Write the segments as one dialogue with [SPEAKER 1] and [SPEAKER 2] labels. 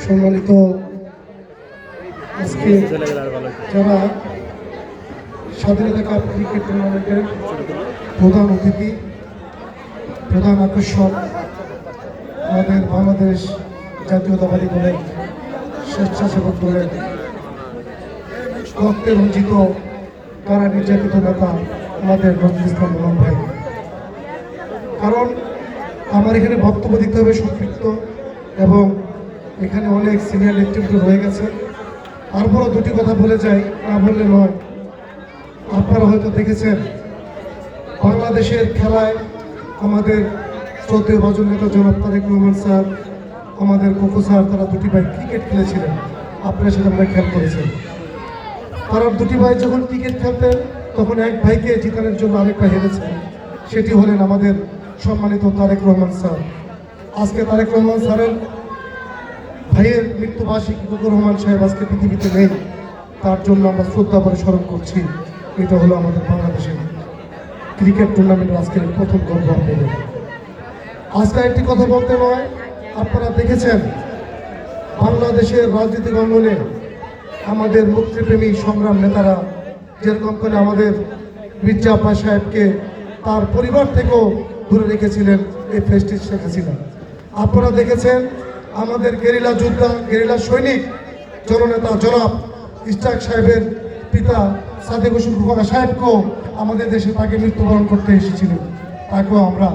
[SPEAKER 1] সম্মানিত আজকে যারা স্বাধীনতা কাপ ক্রিকেট টুর্নামেন্টের প্রধান অতিথি, প্রধান আকর্ষণ আমাদের বাংলাদেশ জাতীয়তাবাদী দলের স্বেচ্ছাসেবক দলের রক্তে রঞ্জিত কারা নির্যাতিত নেতা আমাদের নজরুল ইসলাম মোহন ভাই। কারণ আমার এখানে বক্তব্য দিতে হবে সংক্ষিপ্ত, এবং এখানে অনেক সিনিয়র নেতৃত্ব রয়ে গেছে। তারপরও দুটি কথা বলে যাই, না বললে নয়। আপনারা হয়তো দেখেছেন বাংলাদেশের খেলায় আমাদের শ্রদ্ধেয় ভাজন নেতা জনাব তারেক রহমান স্যার, আমাদের কোকো স্যার, তারা দুটি ভাই ক্রিকেট খেলেছিলেন। আপনারা সেটা আমরা খেয়াল করেছেন। তারা দুটি ভাই যখন ক্রিকেট খেলতেন তখন এক ভাইকে জিতানোর জন্য আরেক ভাই হেরেছেন। সেটি হলেন আমাদের সম্মানিত তারেক রহমান স্যার। আজকে তারেক রহমান স্যারের ভাইয়ের মৃত্যুবার্ষিকী, কোকো রহমান সাহেব আজকে পৃথিবীতে নেই, তার জন্য আমরা শ্রদ্ধা করে স্মরণ করছি। এটা হলো আমাদের বাংলাদেশের ক্রিকেট টুর্নামেন্টের আজকের প্রথম গর্ব আপনাদের। আজকে একটি কথা বলতে নয়, আপনারা দেখেছেন বাংলাদেশের রাজনৈতিক অঙ্গনে আমাদের মুক্তিপ্রেমী সংগ্রাম নেতারা যেরকম করে আমাদের মির্জা আব্বাস সাহেবকে তার পরিবার থেকেও দূরে রেখেছিলেন এই ফেস্টিজ শেখ হাসিনা। আপনারা দেখেছেন আমাদের গেরিলা যোদ্ধা, গেরিলা সৈনিক জননেতা জনাব ইশতাক সাহেবের পিতা সাদেক হোসেন খোকা সাহেবকেও আমাদের দেশে তাকে মৃত্যুবরণ করতে এসেছিলেন। তাকেও আমরা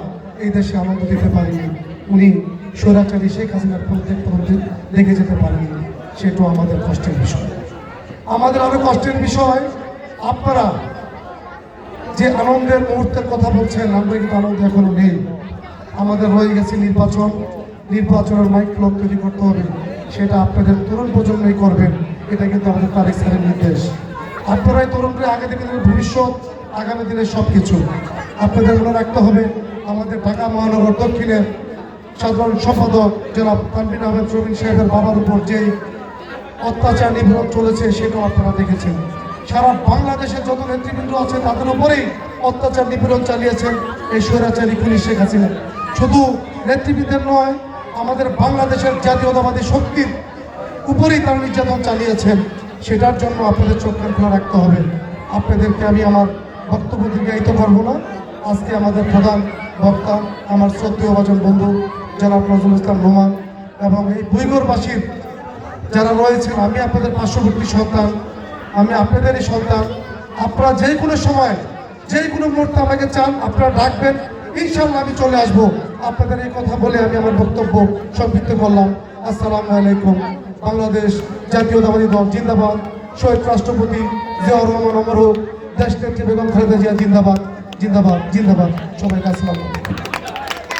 [SPEAKER 1] এই দেশে আনন্দ দিতে পারিনি। উনি স্বৈরাচারী শেখ হাসিনার রেখে যেতে পারেননি। সেটাও আমাদের কষ্টের বিষয়। আমাদের আরো কষ্টের বিষয়, আপনারা যে আনন্দের মুহূর্তের কথা বলছেন, আমরা কিন্তু আনন্দ এখনো নেই। আমাদের রয়ে গেছে নির্বাচনের মাইক ক্লক তৈরি করতে হবে। সেটা আপনাদের তরুণ প্রজন্মই করবেন। এটা কিন্তু আমাদের তারেক স্যারের নির্দেশ। আপনারাই তরুণরা আগামী দিনের ভবিষ্যৎ, আগামী দিনের সব কিছু। আপনাদের মনে রাখতে হবে আমাদের ঢাকা মহানগর দক্ষিণের সাধারণ সম্পাদক জনাব তানভীর আহমেদ প্রবীণ সাহেবের বাবার উপর যেই অত্যাচার নিপীড়ন চলেছে সেটাও আপনারা দেখেছেন। সারা বাংলাদেশের যত নেতৃবৃন্দ আছে তাদের উপরেই অত্যাচার নিপীড়ন চালিয়েছেন এই স্বৈরাচারী খুনি শেখ হাসিনা। শুধু নেতৃবৃন্দের নয়, আমাদের বাংলাদেশের জাতীয়তাবাদী শক্তির উপরেই তারা নির্যাতন চালিয়েছেন। সেটার জন্য আপনাদের চোখ কান খোলা রাখতে হবে। আপনাদেরকে আমি আমার বক্তব্য দীর্ঘায়িত করবো না। আজকে আমাদের প্রধান বক্তা আমার শ্রদ্ধেয় ভাজন বন্ধু জনাব নজরুল ইসলাম রহমান এবং এই বৈগরবাসীর যারা রয়েছেন, আমি আপনাদের পার্শ্ববর্তী সন্তান, আমি আপনাদেরই সন্তান। আপনারা যে কোনো সময়, যে কোনো মুহূর্তে আমাকে চান, আপনারা ডাকবেন, ইনশাআল্লাহ আমি চলে আসবো। আপনাদের এই কথা বলে আমি আমার বক্তব্য সংক্ষিপ্ত করলাম। আসসালামু আলাইকুম। বাংলাদেশ জাতীয়তাবাদী দল জিন্দাবাদ। শহীদ রাষ্ট্রপতি জিয়াউর রহমান অমর হোক। দেশনেত্রী বেগম খালেদা জিয়া জিন্দাবাদ, জিন্দাবাদ, জিন্দাবাদ। সবাইকে আসসালামু আলাইকুম।